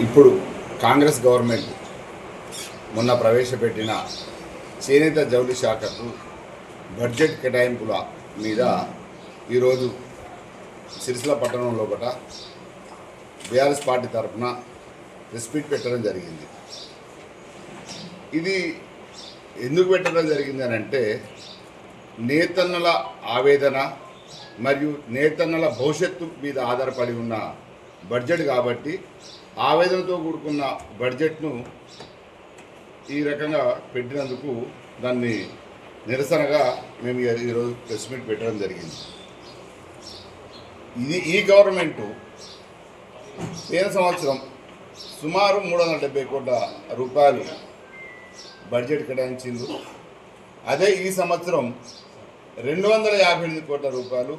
ఇప్పుడు కాంగ్రెస్ గవర్నమెంట్ మొన్న ప్రవేశపెట్టిన చేనేత జౌళి శాఖకు బడ్జెట్ కేటాయింపుల మీద ఈరోజు సిరిసిల్ల పట్టణం లోపల బీఆర్ఎస్ పార్టీ తరఫున ప్రెస్ మీట్ పెట్టడం జరిగింది. ఇది ఎందుకు పెట్టడం జరిగింది అని అంటే, నేతన్నల ఆవేదన మరియు నేతన్నల భవిష్యత్తు మీద ఆధారపడి ఉన్న బడ్జెట్ కాబట్టి ఆవేదనతో కూడుకున్న బడ్జెట్ను ఈ రకంగా పెట్టినందుకు దాన్ని నిరసనగా మేము ఈరోజు ప్రెస్ మీట్ పెట్టడం జరిగింది. ఈ గవర్నమెంటు పోయిన సంవత్సరం సుమారు 370 కోట్ల రూపాయలు బడ్జెట్ కేటాయించింది. అదే ఈ సంవత్సరం 258 కోట్ల రూపాయలు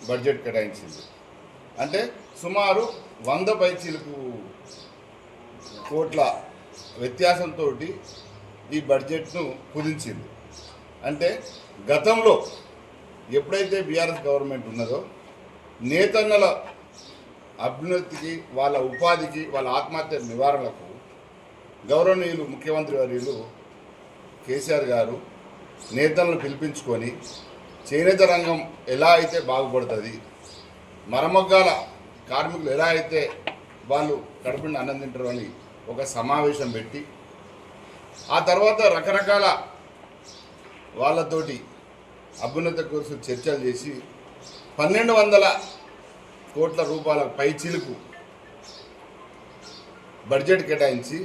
బడ్జెట్ కేటాయించింది. అంటే సుమారు 100 పైచీలకు కోట్ల వ్యత్యాసంతో ఈ బడ్జెట్ను కుదించింది. అంటే గతంలో ఎప్పుడైతే బీఆర్ఎస్ గవర్నమెంట్ ఉన్నదో నేతన్నల అభ్యున్నతికి, వాళ్ళ ఉపాధికి, వాళ్ళ ఆత్మహత్య నివారణకు గౌరవనీయులు ముఖ్యమంత్రి వర్యులు కేసీఆర్ గారు నేతలను పిలిపించుకొని చేనేత రంగం ఎలా అయితే బాగుపడుతుంది, మరమగ్గాల కార్మికులు ఎలా అయితే వాళ్ళు కడుపుని అన్నం తింటారు అని ఒక సమావేశం పెట్టి, ఆ తర్వాత రకరకాల వాళ్ళతోటి అభ్యున్నత కోసం చర్చలు చేసి 1200 కోట్ల రూపాయల పైచిలుకు బడ్జెట్ కేటాయించి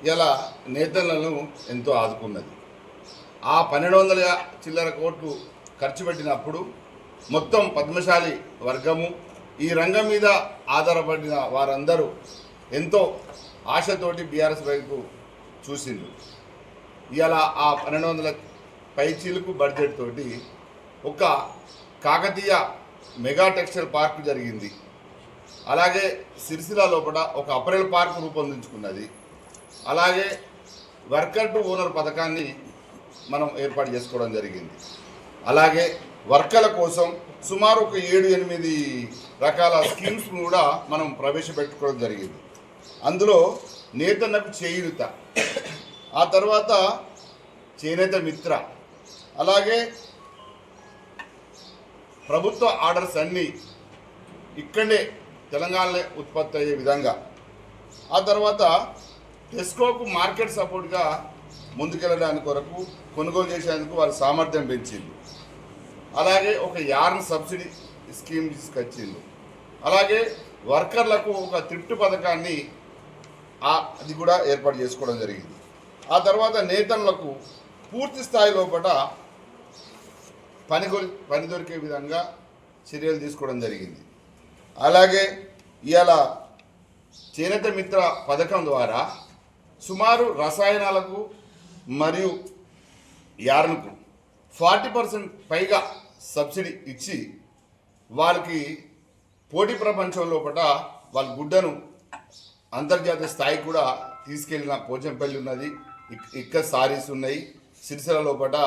ఇలా నేతలను ఎంతో ఆదుకున్నది. ఆ 1200 చిల్లర కోట్లు ఖర్చు పెట్టినప్పుడు మొత్తం పద్మశాలి వర్గము, ఈ రంగం మీద ఆధారపడిన వారందరూ ఎంతో ఆశతోటి బీఆర్ఎస్ వైపు చూసిండు. ఇలా ఆ 1200 పైచీలకు బడ్జెట్ తోటి ఒక కాకతీయ మెగా టెక్స్టైల్ పార్క్ జరిగింది. అలాగే సిరిసిల్ల లోపల ఒక అపరెల్ పార్క్ రూపొందించుకున్నది. అలాగే వర్కర్ టు ఓనర్ పథకాన్ని మనం ఏర్పాటు చేసుకోవడం జరిగింది. అలాగే వర్కర్ల కోసం సుమారు ఒక 7-8 రకాల స్కీమ్స్ కూడా మనం ప్రవేశపెట్టుకోవడం జరిగింది. అందులో నేతన్నకు చేయూత, ఆ తర్వాత చేనేత మిత్ర, అలాగే ప్రభుత్వ ఆర్డర్స్ అన్నీ ఇక్కడే తెలంగాణలో ఉత్పత్తి అయ్యే విధంగా, ఆ తర్వాత టెస్కోకు మార్కెట్ సపోర్ట్గా ముందుకెళ్ళడానికి కొరకు కొనుగోలు చేసేందుకు వారి సామర్థ్యం పెంచింది. అలాగే ఒక యార్న్ సబ్సిడీ స్కీమ్ తీసుకొచ్చింది. అలాగే వర్కర్లకు ఒక థ్రిఫ్ట్ పథకాన్ని అది కూడా ఏర్పాటు చేసుకోవడం జరిగింది. ఆ తర్వాత నేతలకు పూర్తి స్థాయి లోపల పని దొరికే విధంగా చర్యలు తీసుకోవడం జరిగింది. అలాగే ఇవాళ చేనేత మిత్ర పథకం ద్వారా సుమారు రసాయనాలకు మరియు యార్న్కు 40% పైగా సబ్సిడీ ఇచ్చి వాళ్ళకి పోటీ ప్రపంచం లోపల వాళ్ళ గుడ్డను అంతర్జాతీయ స్థాయికి కూడా తీసుకెళ్ళిన పోచంపల్లి ఉన్నది, ఇక్కడ సారీస్ ఉన్నాయి. సిరిసిల్ల లోపల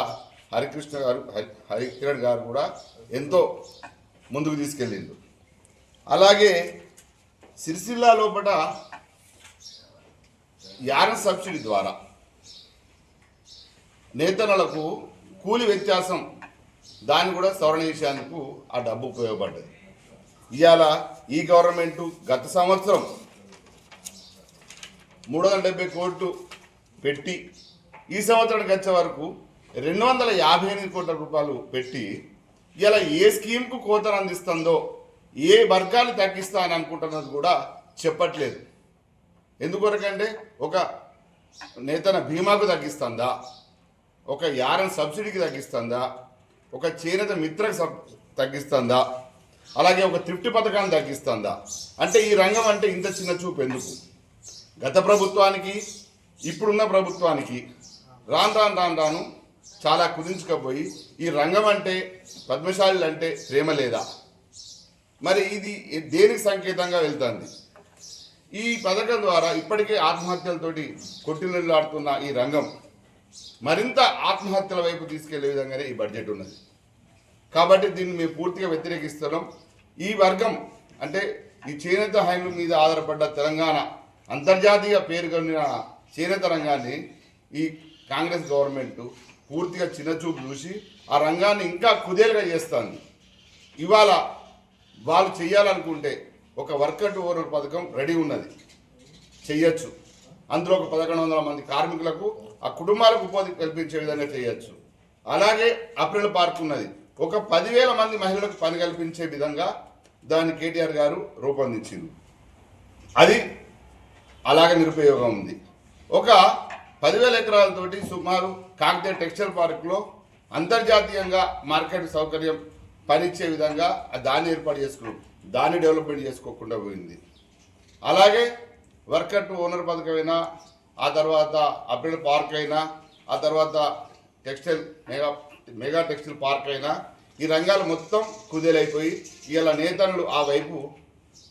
హరికిరణ్ గారు కూడా ఎంతో ముందుకు తీసుకెళ్ళిండు. అలాగే సిరిసిల్ల లోపల యార్న్ సబ్సిడీ ద్వారా నేతన్నలకు కూలి వ్యత్యాసం దాన్ని కూడా సవరణ చేసేందుకు ఆ డబ్బు ఉపయోగపడ్డది. ఇవాళ ఈ గవర్నమెంటు గత సంవత్సరం 370 కోట్లు పెట్టి ఈ సంవత్సరానికి వచ్చే వరకు 258 కోట్ల రూపాయలు పెట్టి ఇలా ఏ స్కీమ్కు కోతను అందిస్తుందో, ఏ వర్గాలు తగ్గిస్తా అని అనుకుంటున్నది కూడా చెప్పట్లేదు. ఎందుకొరకంటే ఒక నేతన బీమాకు తగ్గిస్తుందా, ఒక యారన్ సబ్సిడీకి తగ్గిస్తుందా, ఒక చేనేత మిత్రకు తగ్గిస్తుందా, అలాగే ఒక థ్రిఫ్ట్ పథకాన్ని తగ్గిస్తుందా? అంటే ఈ రంగం అంటే ఇంత చిన్న చూపు ఎందుకు? గత ప్రభుత్వానికి ఇప్పుడున్న ప్రభుత్వానికి రాను చాలా కుదించుకపోయి ఈ రంగం అంటే, పద్మశాలి అంటే ప్రేమ లేదా? మరి ఇది దేనికి సంకేతంగా వెళ్తుంది? ఈ పథకం ద్వారా ఇప్పటికే ఆత్మహత్యలతోటి కొట్టినలాడుతున్న ఈ రంగం మరింత ఆత్మహత్యల వైపు తీసుకెళ్లే విధంగానే ఈ బడ్జెట్ ఉన్నది. కాబట్టి దీన్ని మేము పూర్తిగా వ్యతిరేకిస్తున్నాం. ఈ వర్గం అంటే ఈ చేనేత హ్యాండ్లూమ్ మీద ఆధారపడ్డ తెలంగాణ అంతర్జాతీయ పేరుగొన్న చేనేత రంగాన్ని ఈ కాంగ్రెస్ గవర్నమెంట్ పూర్తిగా చిన్నచూపు చూసి ఆ రంగాన్ని ఇంకా కుదేలుగా చేస్తుంది. ఇవాళ వాళ్ళు చేయాలనుకుంటే ఒక వర్కర్ టు ఓనర్ పథకం రెడీ ఉన్నది, చెయ్యొచ్చు. అందులో ఒక 1100 మంది కార్మికులకు ఆ కుటుంబాలకు ఉపాధి కల్పించే విధంగా చేయొచ్చు. అలాగే అప్రిల్ పార్క్ ఉన్నది, ఒక 10,000 మంది మహిళలకు పని కల్పించే విధంగా దాన్ని కేటీఆర్ గారు రూపొందించింది. అది అలాగే నిరుపయోగం ఉంది. ఒక 10,000 ఎకరాలతోటి సుమారు కాకతీయ టెక్స్టైల్ పార్క్లో అంతర్జాతీయంగా మార్కెట్ సౌకర్యం పనిచ్చే విధంగా దాన్ని ఏర్పాటు చేసుకున్నాం, దాన్ని డెవలప్మెంట్ చేసుకోకుండా పోయింది. అలాగే వర్కర్ టు ఓనర్ పథకమైనా, ఆ తర్వాత అప్రిల్ పార్క్ అయినా, ఆ తర్వాత టెక్స్టైల్ మెగా టెక్స్టైల్ పార్క్ అయినా, ఈ రంగాలు మొత్తం కుదేలైపోయి ఇలా నేతలు ఆ వైపు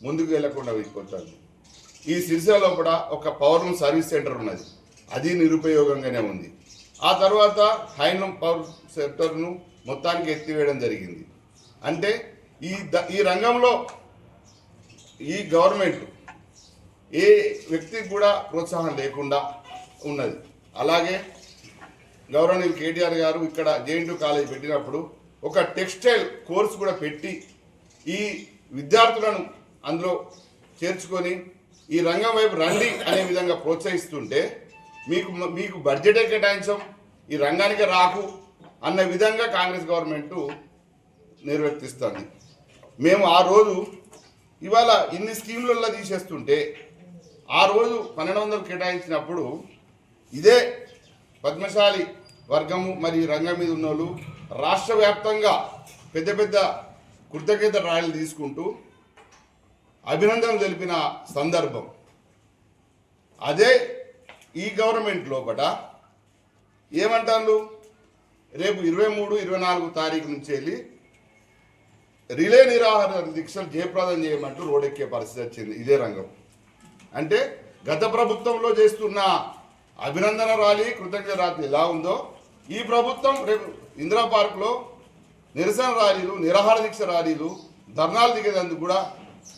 ముందుకు వెళ్లకుండా వెళ్ళిపోతారు. ఈ సిరిసిల్ల కూడా ఒక పవర్ లూమ్ సర్వీస్ సెంటర్ ఉన్నది, అది నిరుపయోగంగానే ఉంది. ఆ తర్వాత హ్యాండ్లూమ్ పవర్ సెక్టర్ను మొత్తానికి ఎత్తివేయడం జరిగింది. అంటే ఈ రంగంలో ఈ గవర్నమెంట్ ఏ వ్యక్తికి కూడా ప్రోత్సాహం లేకుండా ఉన్నది. అలాగే గౌరవనీయులు కేటీఆర్ గారు ఇక్కడ జేఎన్టీయూ కాలేజ్ పెట్టినప్పుడు ఒక టెక్స్టైల్ కోర్స్ కూడా పెట్టి ఈ విద్యార్థులను అందులో చేర్చుకొని ఈ రంగం వైపు రండి అనే విధంగా ప్రోత్సహిస్తుంటే మీకు బడ్జెటే కేటాయించం, ఈ రంగానికి రాకు అన్న విధంగా కాంగ్రెస్ గవర్నమెంటు నిర్వర్తిస్తుంది. మేము ఆ రోజు ఇవాళ ఇన్ని స్కీములలో తీసేస్తుంటే ఆ రోజు 1200 కేటాయించినప్పుడు ఇదే పద్మశాలి వర్గము మరియు రంగం మీద ఉన్నోళ్ళు రాష్ట్ర వ్యాప్తంగా పెద్ద పెద్ద కృతజ్ఞత ర్యాలీలు తీసుకుంటూ అభినందనలు తెలిపిన సందర్భం. అదే ఈ గవర్నమెంట్ లోపల ఏమంటారు, రేపు 23, 24 తారీఖు నుంచి వెళ్ళి రిలే నిరాహార దీక్షలు జయప్రదం చేయమంటూ రోడ్డెక్కే పరిస్థితి వచ్చింది ఇదే రంగం. అంటే గత ప్రభుత్వంలో చేస్తున్న అభినందన ర్యాలీ, కృతజ్ఞత ర్యాలీ ఎలా ఉందో ఈ ప్రభుత్వం రేపు ఇందిరా పార్క్లో నిరసన ర్యాలీలు, నిరాహార దీక్ష ర్యాలీలు, ధర్నాలు దిగేందుకు కూడా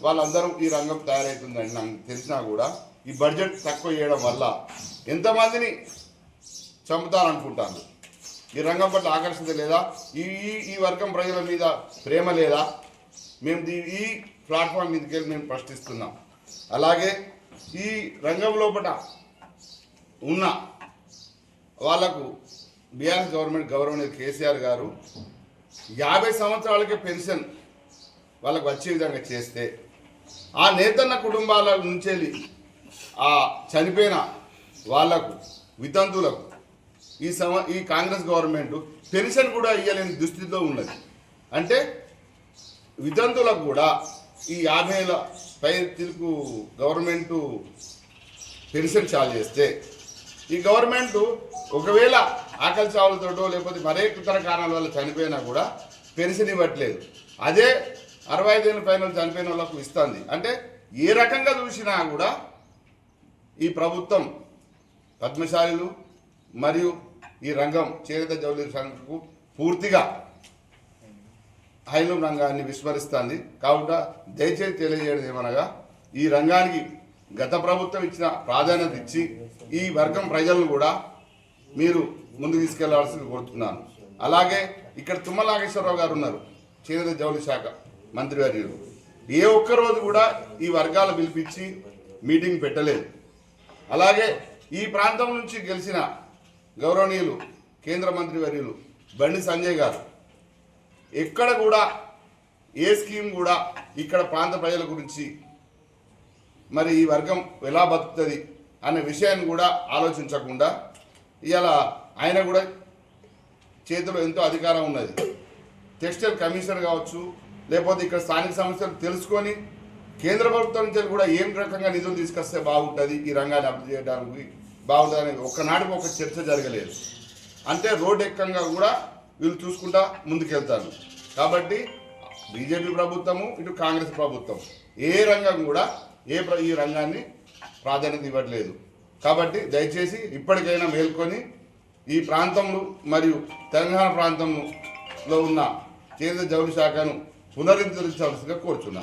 వాళ్ళందరూ ఈ రంగం తయారవుతుందని నాకు తెలిసినా కూడా ఈ బడ్జెట్ తక్కువ చేయడం వల్ల ఎంతమందిని చంపుతారనుకుంటాను. ఈ రంగం పట్ల ఆకర్షణ లేదా, ఈ వర్గం ప్రజల మీద ప్రేమ లేదా, మేము ఈ ప్లాట్ఫామ్ మీదకి వెళ్ళి మేము ప్రశ్నిస్తున్నాం. అలాగే ఈ రంగం లోపల ఉన్న వాళ్లకు బీఆర్ఎస్ గవర్నమెంట్ గౌరవనీయులు కేసీఆర్ గారు 50 సంవత్సరాలకే పెన్షన్ వాళ్ళకు వచ్చే విధంగా చేస్తే ఆ నేతన్న కుటుంబాల నుంచి ఆ చనిపోయిన వాళ్లకు వితంతులకు ఈ కాంగ్రెస్ గవర్నమెంట్ పెన్షన్ కూడా ఇవ్వలేని దుస్థితిలో ఉన్నది. అంటే వితంతులకు కూడా ఈ 50 ఏళ్ళ పై తిరుగు గవర్నమెంట్ పెన్షన్ చాలు చేస్తే ఈ గవర్నమెంట్ ఒకవేళ ఆకలి చావులతోటో లేకపోతే మరే ఇతర కారణాల వల్ల చనిపోయినా కూడా పెన్షన్ ఇవ్వట్లేదు. అదే 65 ఏళ్ళ పైన చనిపోయిన వాళ్ళకు ఇస్తుంది. అంటే ఏ రకంగా చూసినా కూడా ఈ ప్రభుత్వం పద్మశాలులు మరియు ఈ రంగం చేనేత జౌళి రంగంకు పూర్తిగా హ్యాండ్లూమ్ రంగాన్ని విస్మరిస్తుంది. కాబట్టి దయచేసి తెలియజేయడం ఏమనగా ఈ రంగానికి గత ప్రభుత్వం ఇచ్చిన ప్రాధాన్యత ఇచ్చి ఈ వర్గం ప్రజలను కూడా మీరు ముందుకు తీసుకెళ్లాల్సింది కోరుతున్నాను. అలాగే ఇక్కడ తుమ్మల నాగేశ్వరరావు గారు ఉన్నారు, చేనేత జౌళి శాఖ మంత్రివర్యులు. ఏ ఒక్కరోజు కూడా ఈ వర్గాలు పిలిపించి మీటింగ్ పెట్టలేదు. అలాగే ఈ ప్రాంతం నుంచి గెలిచిన గౌరవనీయులు కేంద్ర మంత్రివర్యులు బండి సంజయ్ గారు ఎక్కడ కూడా ఏ స్కీమ్ కూడా ఇక్కడ ప్రాంత ప్రజల గురించి మరి ఈ వర్గం ఎలా బతుకుతుంది అనే విషయాన్ని కూడా ఆలోచించకుండా ఇలా ఆయన కూడా చేతిలో ఎంతో అధికారం ఉన్నది. టెక్స్టైల్ కమిషనర్ కావచ్చు, లేకపోతే ఇక్కడ స్థానిక సమస్యలు తెలుసుకొని కేంద్ర ప్రభుత్వం నుంచి కూడా ఏం రకంగా నిధులు తీసుకొస్తే బాగుంటుంది, ఈ రంగాన్ని అభివృద్ధి చేయడానికి బాగుంటుంది ఒక్కనాటికి ఒక చర్చ జరగలేదు. అంటే రోడ్ ఎక్కంగా కూడా వీళ్ళు చూసుకుంటా ముందుకెళ్తారు. కాబట్టి బీజేపీ ప్రభుత్వము ఇటు కాంగ్రెస్ ప్రభుత్వం ఏ రంగం కూడా ఈ రంగాన్ని ప్రాధాన్యత ఇవ్వట్లేదు. కాబట్టి దయచేసి ఇప్పటికైనా మేల్కొని ఈ ప్రాంతంలో మరియు తెలంగాణ ప్రాంతంలో ఉన్న చేనేత జౌళి శాఖను పునరుద్ధరించాల్సిందిగా కోరుచున్నాను.